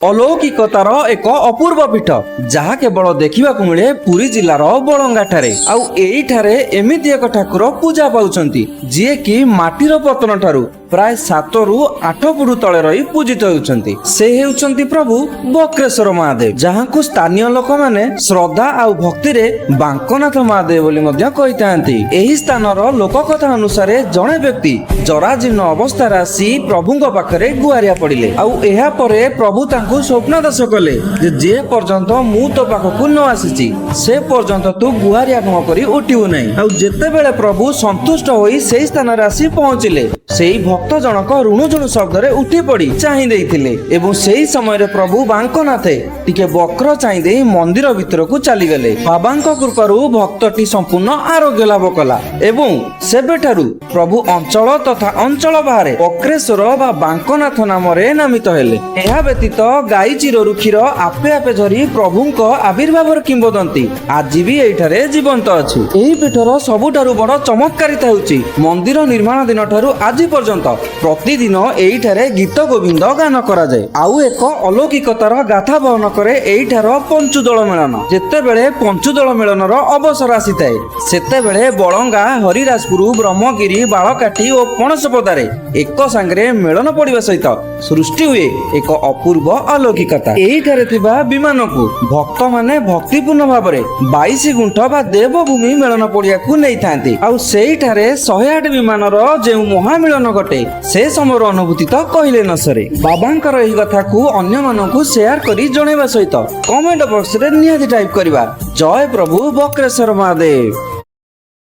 अलौकिकतार एक अपूर्व पीठ जहाँ केवल देखा मिले पुरी जिलार बलंगाठारे आउ एइठारे एमिति एक ठाकुर पूजा पाउछंती जिए कि माटीर पतन ठारू प्राय 7 रु 8 फुट तले रही पूजित होउछंती। से हेउछंती प्रभु बक्रेश्वर महादेव जहाँ को स्थानीय लोक माने श्रद्धा आउ भक्ति रे बांकनाथ महादेव बोली मध्य कहितांती। एही स्थानर लोककथा अनुसार जणे व्यक्ति जराजीर्ण अवस्था आसी प्रभुंक पाखरे गुहारिया पड़िले आउ एहा परे प्रभु तांकु स्वप्नादेश कले जे पर्यंत मु तो पाखकु न आसीची से पर्यंत तू गुहारिया न करी उठिबु नै। आउ जेते बेले प्रभु संतुष्ट होई सेही स्थान रे आसी पहुँचिले सेही भक्त जनक ऋणुझुणु शब्द रे उठी पड़ी चाहि देइथिले एवं सेही समय रे प्रभु बांकनाथे टिके वक्र चाहि देई मंदिर भितर को चली गले। बाबांक कृपारु भक्तटी संपूर्ण आरोग्य लाभ कला एवं सेबेठारु प्रभु अंचल तथा अंचल बाहर बक्रेश्वर बा बांकनाथ नाम रे नामित हेले। एहा व्यतीत गाई चिररु क्षीर आपे आपे झरी प्रभुंक आविर्भावर किंबदंती आज भी एठारे जीवंत अछि। एही पीठर सबुठारु बड़ चमत्कारिता हेउची मंदिर निर्माण दिन ठारु आज पर्यंत प्रतिदिन एइठारे गीत गोविंद गान करा जाए। आउ एक अलौकिकतार गाथा बहन करे एइठार पंचुदल मेलन। जेते बेले पंचुदल मेलनर अवसर आसीताए सेते बेले बळंगा हरिराजपुर ब्रह्मगिरी बाळकाठी और पणसपदारे एक सांगरे मेलन पड़िबा सहित सृष्टि हुए एक अपूर्व अलौकिकता। एइठारे थिबा विमान को भक्त माने भक्तिपूर्ण भाव में 22 गुंठ बा देवभूमि मेलन पड़िया को नहीं थांती। आउ सेइठारे 108 विमानर जे महामिलन घटे से समय अनुभूति तो कहले न सरे। बाबांकर एही कथा को अन्य मानकु शेयर करी जणेबा सहित कमेंट बॉक्स रे निहाती टाइप करबा। जय प्रभु बक्रेश्वर महादेव।